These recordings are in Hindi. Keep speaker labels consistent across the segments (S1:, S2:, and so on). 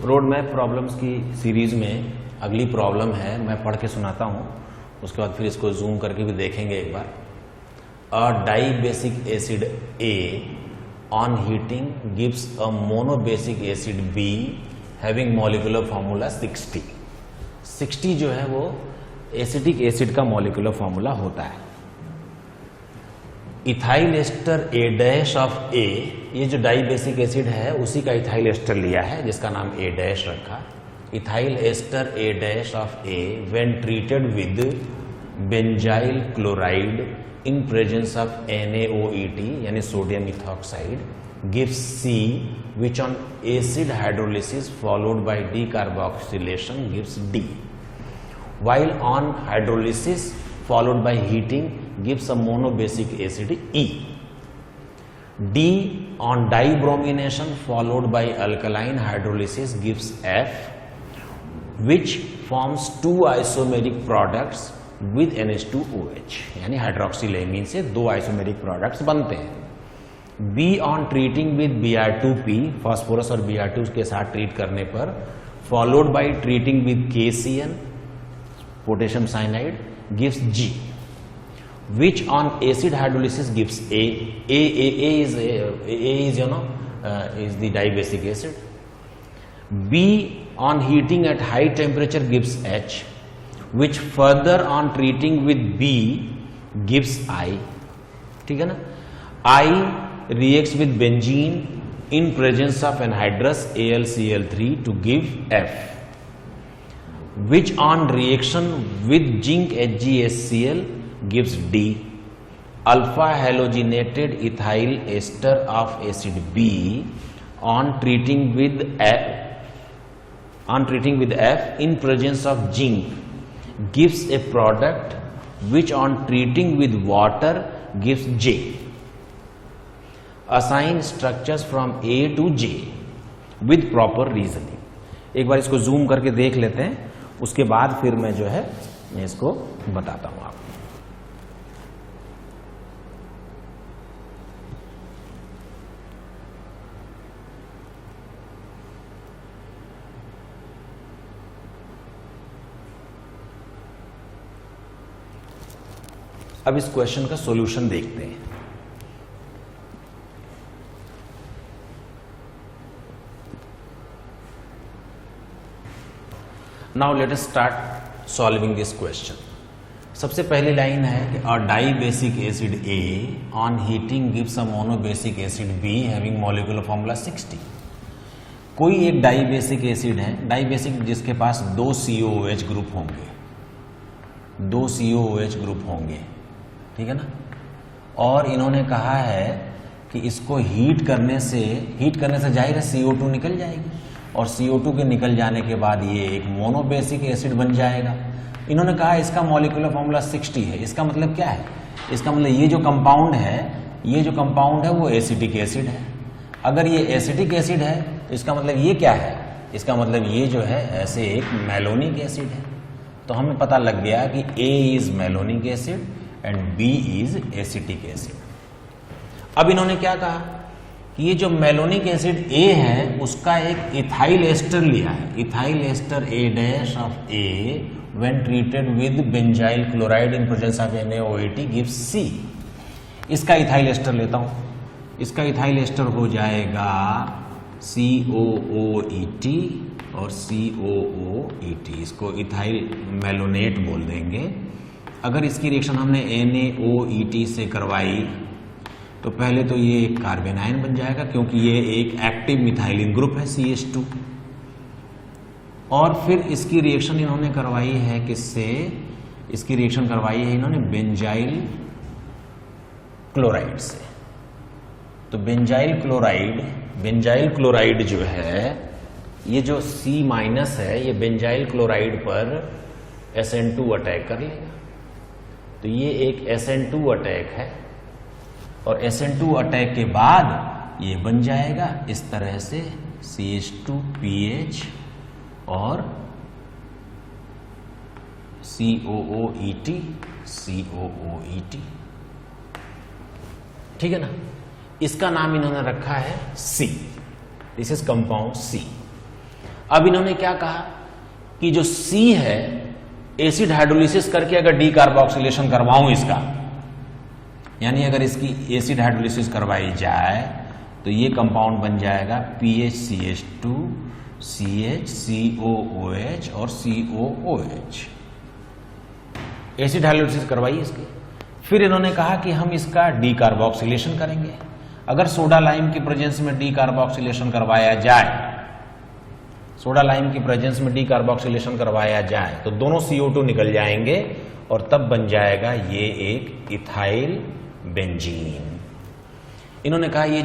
S1: रोड मैप प्रॉब्लम्स की सीरीज में अगली प्रॉब्लम है, मैं पढ़ के सुनाता हूँ, उसके बाद फिर इसको जूम करके भी देखेंगे एक बार। A dibasic acid A on heating gives a monobasic acid B having molecular formula 60। 60 जो है वो एसिटिक एसिड का मॉलिक्यूलर फॉर्मूला होता है। Ethyl ester A dash of A, ये जो डाई बेसिक एसिड है उसी का इथाइल एस्टर लिया है जिसका नाम A डैश रखा। Ethyl ester A dash of A when treated with benzyl chloride in presence of NaOET यानी sodium ethoxide gives C which on acid hydrolysis followed by decarboxylation gives D, while on hydrolysis followed by heating gives a monobasic acid E. D on dibromination followed by alkaline hydrolysis gives F, which forms two isomeric products with NH2OH, यानी हाइड्रोक्सिलेमीन से दो आइसोमेरिक प्रोडक्ट्स बनते हैं। B on treating with Br2P, phosphorus और Br2 के साथ ट्रीट करने पर, followed by treating with KCN, potassium cyanide, gives G, which on acid hydrolysis gives A. A is is the dibasic acid. B on heating at high temperature gives H, which further on treating with B gives I. ठीक है ना? I reacts with benzene in presence of anhydrous AlCl3 to give F, which on reaction with zinc HgHCl gives D. Alpha halogenated ethyl ester of acid B on treating with F in presence of zinc gives a product which on treating with water gives J. Assign structures from A to J with proper reasoning. एक बार इसको जूम करके देख लेते हैं, उसके बाद फिर मैं जो है मैं इसको बताता हूं आपको। अब इस क्वेश्चन का सॉल्यूशन देखते हैं। Now let us start solving this question. सबसे पहली लाइन है कि a dibasic acid A on heating gives a monobasic acid B having molecular formula 60. कोई एक डाइबेसिक एसिड है, डाइबेसिक जिसके पास दो COOH ग्रुप होंगे, दो COOH ग्रुप होंगे, ठीक है ना। और इन्होंने कहा है कि इसको हीट करने से जाहिर है CO2 निकल जाएगी और CO2 के निकल जाने के बाद ये एक मोनोबेसिक एसिड बन जाएगा। इन्होंने कहा इसका मॉलिक्यूलर फॉर्मूला 60 है। इसका मतलब क्या है? इसका मतलब ये जो कंपाउंड है वो एसिटिक एसिड है। अगर ये एसिटिक एसिड है तो इसका मतलब ये क्या है? इसका मतलब ये जो है ऐसे एक मेलोनिक एसिड है। तो हमें पता लग गया कि A is malonic acid and B is acetic acid. अब इन्होंने क्या कहा कि ये जो मेलोनिक एसिड A है उसका एक इथाइल एस्टर लिया है। Ethyl ester A dash of A when treated with benzyl chloride in presence of NaOET gives C। इसका इथाइल एस्टर लेता हूं, इसका इथाइल एस्टर हो जाएगा COOET और COOET, इसको इथाइल मेलोनेट बोल देंगे। अगर इसकी रिएक्शन हमने NaOET से करवाई तो पहले तो ये एक कार्बन आयन बन जाएगा क्योंकि ये एक एक्टिव मिथाइलिन ग्रुप है CH2। और फिर इसकी रिएक्शन इन्होंने करवाई है किससे? इसकी रिएक्शन करवाई है इन्होंने बेंजाइल क्लोराइड से। तो बेंजाइल क्लोराइड जो है, ये जो C माइनस है ये बेंजाइल क्लोराइड पर SN2 अटैक कर लेगा। तो ये एक SN2 अटैक है और SN2 अटैक के बाद ये बन जाएगा इस तरह से CH2PH और COOET। ठीक है ना। इसका नाम इन्होंने रखा है C। This is compound C। अब इन्होंने क्या कहा कि जो C है, एसिड हाइड्रोलिसिस करके अगर डी कार्बोक्सिलेशन करवाऊं इसका, यानी अगर इसकी एसिड हाइड्रोलिसिस करवाई जाए तो ये कंपाउंड बन जाएगा PHCH2 CH COOH और COOH। एसिड हाइड्रोलिसिस करवाई इसकी। फिर इन्होंने कहा कि हम इसका डी कार्बोक्सिलेशन करेंगे। अगर सोडा लाइम की प्रेजेंस में डी कार्बोक्सिलेशन करवाया जाए, सोडा लाइम की प्रेजेंस में डी कार्बोक्सिलेशन करवाया जाए तो दोनों CO2 निकल जाएंगे और तब बन जाएगा ये एक इथाइल बेंजीन। इन्होंने कहा ये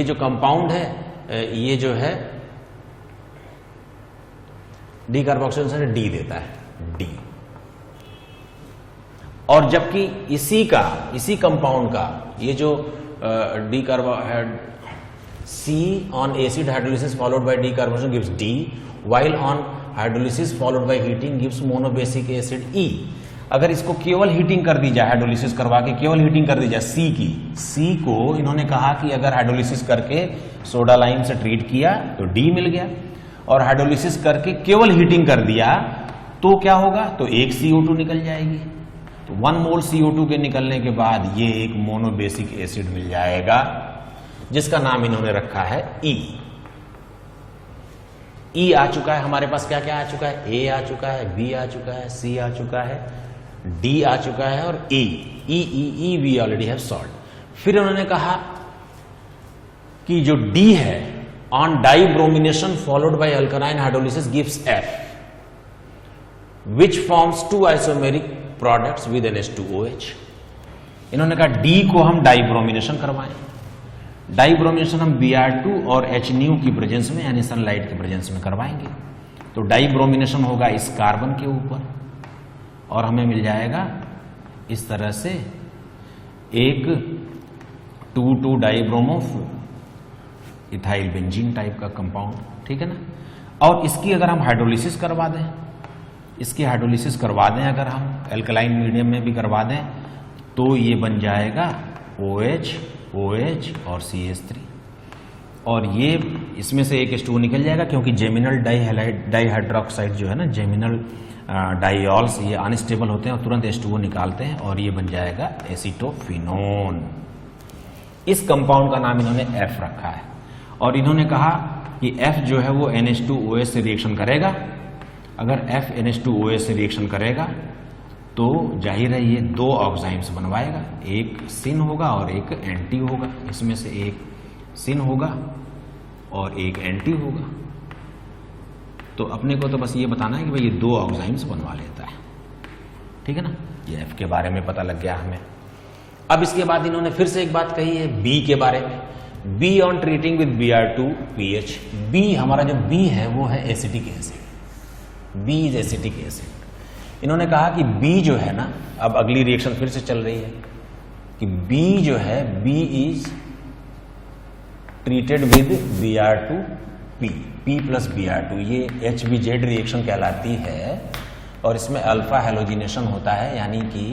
S1: जो कंपाउंड है, ये जो है डी कार्बोक्सिलेशन डी देता है, डी। और जबकि इसी कंपाउंड का ये जो D कार्बो C on acid hydrolysis followed by decarbonation gives D, while on hydrolysis followed by heating gives monobasic acid E। अगर इसको केवल हीटिंग कर दी जाए, हाइड्रोलिसिस करवा के केवल हीटिंग कर दी जाए C को इन्होंने कहा कि अगर हाइड्रोलिसिस करके सोडा लाइम से ट्रीट किया तो D मिल गया, और हाइड्रोलिसिस करके केवल हीटिंग कर दिया तो क्या होगा, तो एक CO2 निकल जाएगी। तो 1 मोल CO2 के निकलने के बाद ये एक मोनोबेसिक एसिड मिल जाएगा, जिसका नाम इन्होंने रखा है E। E आ चुका है हमारे पास, क्या क्या आ चुका है, A आ चुका है, B आ चुका है, C आ चुका है, D आ चुका है और E we already have solve. फिर उन्होंने कहा कि जो D है ऑन डाइब्रोमिनेशन फॉलोड बाय अल्कनाइन hydrolysis gives F, which forms 2 isomeric products with NH2OH। इन्होंने कहा D को हम डाइब्रोमिनेशन करवाएं। डाइब्रोमिनेशन हम Br2 और HNu की प्रेजेंस में, यानी सनलाइट की प्रेजेंस में करवाएंगे। तो डाइब्रोमिनेशन होगा इस कार्बन के ऊपर और हमें मिल जाएगा इस तरह से एक 2,2 डाइब्रोमो इथाइल बेंजीन टाइप का कंपाउंड, ठीक है ना। और इसकी अगर हम हाइड्रोलिसिस करवा दें, अगर हम एल्कलाइन मीडियम में भी करवा दें तो ये बन जाएगा OH और CH3, और ये इसमें से एक H2O निकल जाएगा क्योंकि जेमिनल डाइहाइड्रोक्साइड जो है ना, जेमिनल डाइऑल्स, ये अनस्टेबल होते हैं और तुरंत H2O निकालते हैं और ये बन जाएगा एसीटोफिनोन। इस कंपाउंड का नाम इन्होंने F रखा है और इन्होंने कहा कि F जो है वो NH2OH से रिएक्शन करेगा। अगर F NH2OH से रिएक्शन करेगा तो जाहिर है ये 2 ऑक्साइम्स बनवाएगा, एक सिन होगा और एक एंटी होगा। इसमें से एक सिन होगा और एक एंटी होगा। तो अपने को तो बस ये बताना है कि भाई ये 2 ऑक्साइम्स बनवा लेता है, ठीक है ना। ये F के बारे में पता लग गया हमें। अब इसके बाद इन्होंने फिर से एक बात कही है B के बारे में। B on treating with Br2PH। B हमारा जो B है वो है acetic acid, B is acetic acid. इन्होंने कहा कि B जो है ना, अब अगली रिएक्शन फिर से चल रही है कि B जो है, B is treated with Br2P, P plus Br2, ये HBZ रिएक्शन कहलाती है और इसमें अल्फा हेलोजिनेशन होता है, यानी कि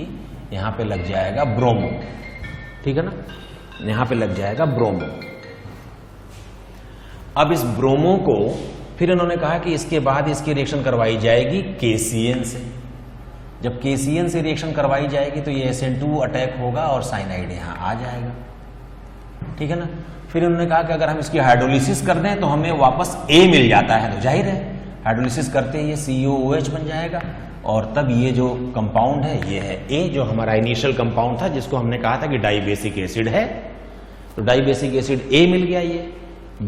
S1: यहां पे लग जाएगा ब्रोमो, ठीक है ना, यहां पे लग जाएगा ब्रोमो। अब इस ब्रोमो को फिर इन्होंने कहा कि इसके बाद इसकी रिएक्शन करवाई जाएगी KCN से। जब KCN से रिएक्शन करवाई जाएगी तो ये SN2 अटैक होगा और साइनाइड यहां आ जाएगा, ठीक है ना। फिर उन्होंने कहा कि अगर हम इसकी हाइड्रोलिसिस कर दें तो हमें वापस A मिल जाता है, तो जाहिर है हाइड्रोलिसिस करते ही ये COOH बन जाएगा और तब ये जो कंपाउंड है ये है A, जो हमारा इनिशियल कंपाउंड था जिसको हमने कहा था कि डाइबेसिक एसिड है। तो डाइबेसिक एसिड A मिल गया। ये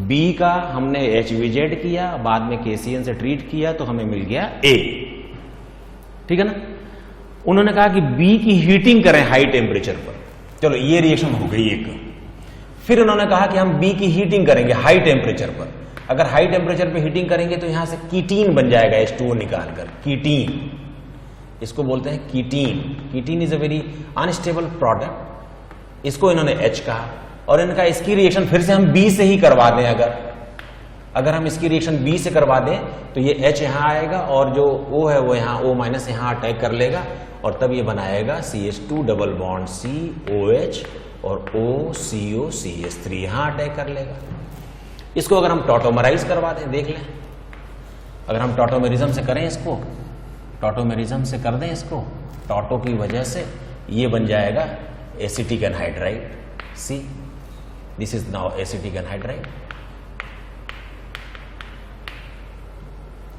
S1: B का हमने HBZ किया, बाद में KCN से ट्रीट किया तो हमें मिल गया A, ठीक है ना। उन्होंने कहा कि B की हीटिंग करें हाई टेम्परेचर पर। चलो ये रिएक्शन हो गई एक। फिर उन्होंने कहा कि हम B की हीटिंग करेंगे हाई टेम्परेचर पर। अगर हाई टेम्परेचर पे हीटिंग करेंगे तो यहां से कीटीन बन जाएगा, H2O निकालकर कीटीन, इसको बोलते हैं ketene. Ketene is a very unstable product, इसको इन्होंने H कहा और इनका इसकी रिएक्शन फिर से हम B से ही करवा दें। अगर हम इसकी रिएक्शन B से करवा दें तो ये H यहां आएगा और जो O है वो यहां O माइनस यहां अटैक कर लेगा और तब ये बनाएगा CH2 डबल बॉन्ड COH और OCO CH3 यहां अटैक कर लेगा। इसको अगर हम टॉटोमराइज करवा दें, देख लें, अगर हम टॉटोमेरिज्म से करें इसको, टॉटोमेरिज्म से कर दें इसको, टॉटो की वजह से ये बन जाएगा acetic anhydride. See this is now acetic anhydride.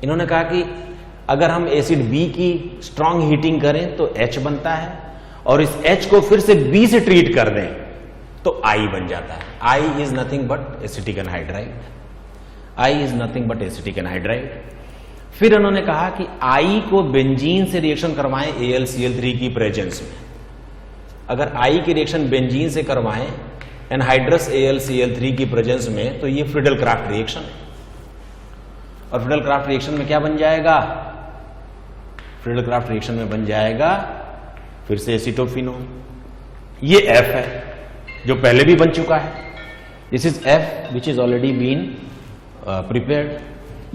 S1: इन्होंने कहा कि अगर हम एसिड बी की स्ट्रांग हीटिंग करें तो H बनता है, और इस H को फिर से B से ट्रीट कर दें तो I बन जाता है। I is nothing but acetic anhydride. I is nothing but acetic anhydride. फिर उन्होंने कहा कि I को बेंजीन से रिएक्शन करवाएं AlCl3 की प्रेजेंस में। अगर I की रिएक्शन बेंजीन से करवाएं एनहाइड्रस AlCl3 की प्रेजेंस में तो ये फ्रीडल क्राफ्ट रिएक्शन है। और फ्रीडल क्राफ्ट रिएक्शन में क्या बन जाएगा? फ्रीडल क्राफ्ट रिएक्शन में बन जाएगा फिर से एसिटोफिनोन। ये F है जो पहले भी बन चुका है। This is F which is already been prepared.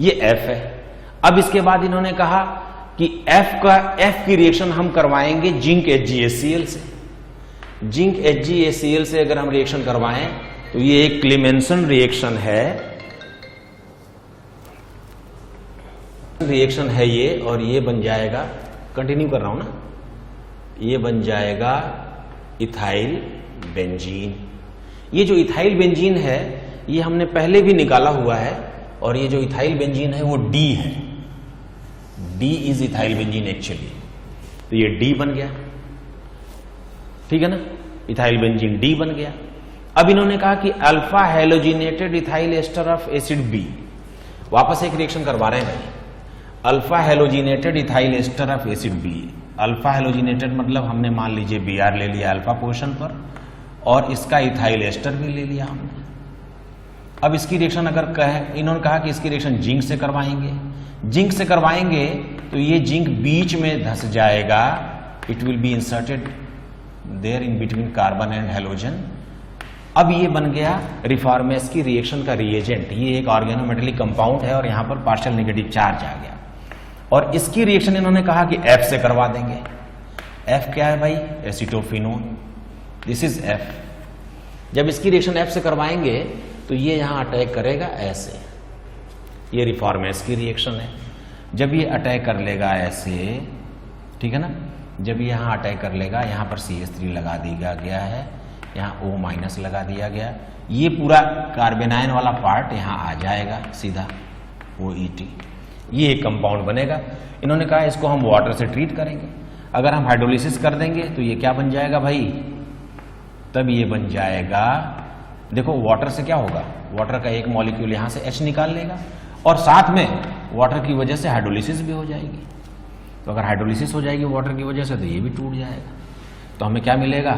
S1: ये F है। अब इसके बाद इन्होंने कहा कि F की रिएक्शन हम करवाएंगे जिंक HgAcl से। जिंक HgAcl से अगर हम रिएक्शन करवाएं तो ये एक क्लेमेंसन रिएक्शन है ये, और ये बन जाएगा, कंटिन्यू कर रहा हूं ना, ये बन जाएगा इथाइल बेंजीन। ये जो इथाइल बेंजीन है ये हमने पहले भी निकाला हुआ है, और ये जो इथाइल बेंजीन है वो D है। D is ethyl benzene actually, तो ये D बन गया, ठीक है ना, इथाइल बेंजीन D बन गया। अब इन्होंने कहा कि alpha halogenated ethyl ester of acid B, वापस एक रिएक्शन करवा रहे हैं भाई। Alpha halogenated ethyl ester of acid B, alpha halogenated मतलब हमने मान लीजिए Br ले लिया अल्फा पोर्शन पर, और इसका इथाइल एस्टर भी ले लिया हमने। अब इसकी रिएक्शन अगर इन्होंने कहा कि इसकी रिएक्शन जिंक से करवाएंगे। जिंक से करवाएंगे तो ये जिंक बीच में धस जाएगा, it will be inserted there in between carbon and halogen. अब ये बन गया रिफॉर्मेस की रिएक्शन का रिएजेंट। ये एक ऑर्गेनोमेटेलिक कंपाउंड है और यहां पर पार्शियल नेगेटिव चार्ज आ गया, और इसकी रिएक्शन इन्होंने कहा कि F से करवा देंगे। F क्या है भाई? एसिटोफिनोन। This is F। जब इसकी रिएक्शन F से करवाएंगे तो ये यहां अटैक करेगा ऐसे, ये रिफॉर्मेस की रिएक्शन है। जब ये अटैक कर लेगा ऐसे, ठीक है ना, जब ये यहां अटैक कर लेगा, यहां पर CH3 लगा दिया गया है, यहां O- लगा दिया गया, ये पूरा कार्बेनाइन वाला पार्ट यहां आ जाएगा सीधा, OET। ये एक कंपाउंड बनेगा। इन्होंने कहा इसको हम वाटर से ट्रीट करेंगे। अगर हम हाइड्रोलिसिस कर देंगे तो ये क्या बन जाएगा भाई? तब ये बन जाएगा, देखो वाटर से क्या होगा, वाटर का एक मॉलिक्यूल यहां से H निकाल लेगा, और साथ में वाटर की वजह से हाइड्रोलिसिस भी हो जाएगी। तो अगर हाइड्रोलिसिस हो जाएगी वाटर की वजह से तो ये भी टूट जाएगा। तो हमें क्या मिलेगा?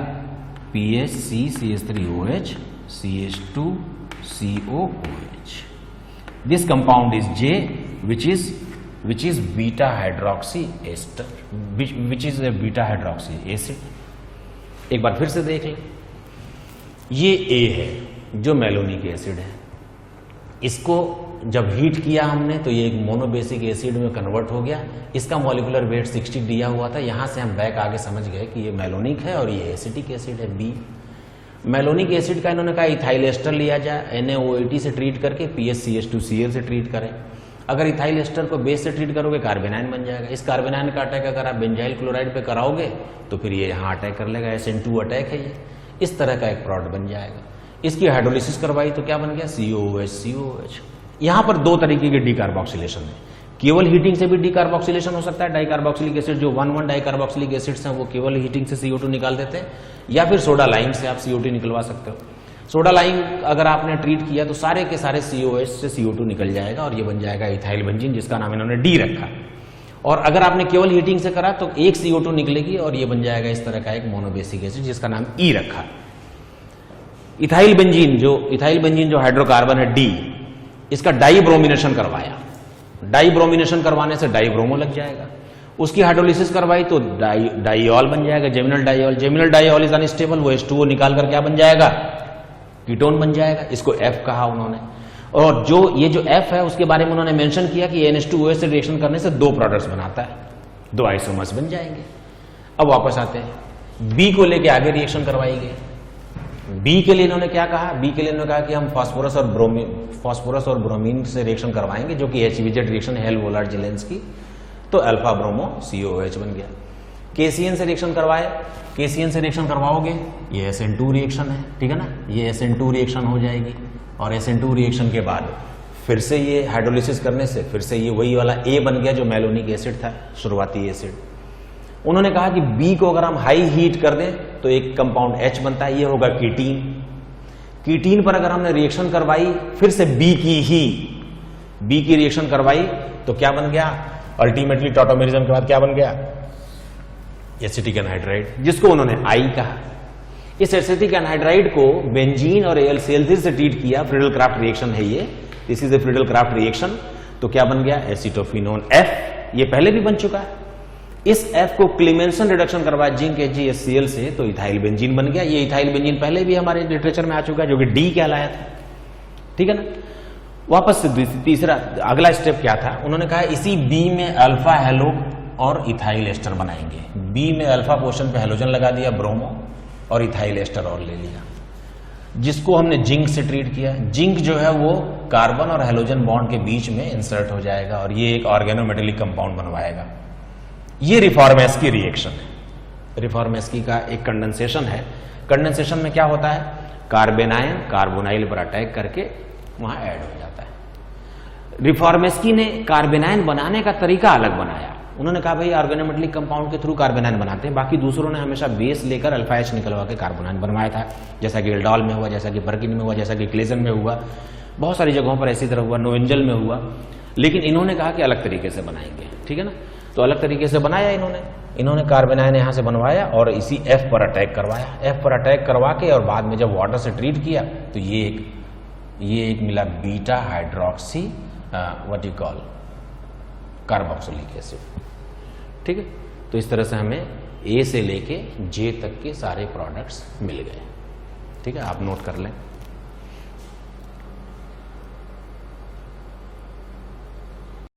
S1: PHC CH3OH CH2 COOH। This compound is J, which is beta hydroxy ester, which is a beta hydroxy acid। एक बार फिर से देख लें, ये A है जो मेलोनिक एसिड है। इसको जब हीट किया हमने तो ये एक मोनोबेसिक एसिड में कन्वर्ट हो गया। इसका मॉलिक्यूलर वेट 60 दिया हुआ था। यहां से हम बैक आगे समझ गए कि ये मेलोनिक है और ये एसिटिक एसिड है B। मेलोनिक एसिड का इन्होंने कहा इथाइल एस्टर लिया जाए, NaOH से ट्रीट करके PHCH2Cl से ट्रीट करें। अगर इथाइल एस्टर को बेस से ट्रीट करोगे कार्बेनाइन बन जाएगा। इस कार्बेनाइन का अटैक अगर आप बेंजाइल क्लोराइड पे कराओगे तो फिर ये यहाँ अटैक कर लेगा, SN2 अटैक है ये, इस तरह का एक प्रोडक्ट बन जाएगा। इसकी हाइड्रोलिसिस करवाई तो क्या बन गया? COOH। यहाँ पर दो तरीके के डीकार्बोक्सिलेशन है। केवल हीटिंग से भी डीकार्बोक्सिलेशन हो सकता है। डाइकार्बोक्सिलिक एसिड जो 1,1 डाइकार्बोक्सिलिक एसिड्स हैं वो केवल हीटिंग से CO2 निकाल देते हैं, या फिर सोडा लाइम से आप CO2 निकलवा सकते हो। सोडा लाइम अगर आपने ट्रीट किया तो सारे के सारे COH से CO2 निकल जाएगा और ये बन जाएगा इथाइल बेंजीन, जिसका नाम इन्होंने D रखा। और अगर आपने केवल हीटिंग से करा तो एक CO2 निकलेगी और ये बन जाएगा इस तरह का एक मोनोबेसिक एसिड, जिसका नाम E रखा। इथाइल बेंजीन जो हाइड्रोकार्बन है D, इसका डाइब्रोमिनेशन करवाया। डाइब्रोमिनेशन करवाने से डाइब्रोमो लग जाएगा। उसकी हाइड्रोलिसिस करवाई तो डाइऑल बन जाएगा, geminal diol. Geminal diol is unstable, वो H2O निकाल कर क्या बन जाएगा? कीटोन बन जाएगा। इसको F कहा उन्होंने। और ये जो F है उसके बारे में उन्होंने मेंशन किया कि NH2OH से रिएक्शन करने से दो प्रोडक्ट्स बनाता है, दो आइसोमर्स बन जाएंगे। अब वापस आते हैं, B को लेके आगे रिएक्शन करवाई गई। बी के लिए इन्होंने क्या कहा, बी के लिए इन्होंने कहा कि हम फास्फोरस और ब्रोमीन से रिएक्शन करवाएंगे जो कि HVZ रिएक्शन है, हेल-वोलार्ड जेलेंस्की, तो अल्फा ब्रोमो COOH बन गया। KCN से रिएक्शन करवाए, KCN से रिएक्शन करवाओगे ये SN2 रिएक्शन है, ठीक है ना, ये SN2 रिएक्शन हो जाएगी और SN2 रिएक्शन के बाद फिर से ये हाइड्रोलिसिस करने से फिर से ये वही वाला A बन गया जो मैलोनिक एसिड था, शुरुआती एसिड। उन्होंने कहा कि B को अगर हम हाई हीट कर दें तो एक कंपाउंड H बनता है, ये होगा कीटीन। कीटीन पर अगर हमने रिएक्शन करवाई फिर से B की रिएक्शन करवाई तो क्या बन गया, अल्टीमेटली टॉटोमेरिज्म के बाद क्या बन गया, एसिटिक एनहाइड्राइड, जिसको उन्होंने I कहा। इस एसिटिक एनहाइड्राइड को बेंजीन और AlCl3 से ट्रीट किया, फ्रीडल क्राफ्ट रिएक्शन है ये, this is a Friedel craft reaction, तो क्या बन गया, एसिटोफिनोन F, ये पहले भी बन चुका है। इस F को क्लेमेंसन रिडक्शन करवाया जिंक HgHCl से तो इथाइल बेंजीन बन गया। ये इथाइल बेंजीन पहले भी हमारे लिटरेचर में आ चुका है जो कि D कहलाया था, ठीक है ना। वापस से तीसरा अगला स्टेप क्या था, उन्होंने कहा इसी B में अल्फा हेलो और इथाइल एस्टर बनाएंगे। B में अल्फा पोर्शन पे हेलोजन लगा दिया ब्रोमो और इथाइल एस्टर और ले लिया, जिसको हमने जिंक से ट्रीट किया। जिंक जो है वो कार्बन और हेलोजन बॉन्ड के बीच में इंसर्ट हो जाएगा और ये एक ऑर्गेनोमेटेलिक कंपाउंड बनवाएगा। ये रिफॉर्मेस्की रिएक्शन है। रिफॉर्मेस्की का एक कंडेंसेशन है। कंडेंसेशन में क्या होता है, कार्बेनायन कार्बोनाइल पर अटैक करके वहां ऐड हो जाता है। रिफॉर्मेस्की ने कार्बेनायन बनाने का तरीका अलग बनाया। उन्होंने कहा भाई ऑर्गेनोमेटेलिक कंपाउंड के थ्रू कार्बेनायन बनाते हैं, बाकी दूसरों ने हमेशा बेस लेकर अल्फा H निकलवा के कार्बोनायन बनवाया था, जैसा कि एल्डॉल में हुआ, जैसा कि बर्किन में हुआ, जैसा कि क्लेजन में हुआ, बहुत सारी जगहों पर ऐसी तरह हुआ, नोएंजल में हुआ। लेकिन इन्होंने कहा कि अलग तरीके से बनाएंगे, ठीक है ना। तो अलग तरीके से बनाया इन्होंने कार्बेनायन यहां से बनवाया और इसी F पर अटैक करवाया। F पर अटैक करवा के और बाद में जब वाटर से ट्रीट किया तो ये एक मिला beta hydroxy what you call carboxylic acid, ठीक है। तो इस तरह से हमें A से लेके J तक के सारे प्रोडक्ट्स मिल गए, ठीक है, आप नोट कर लें।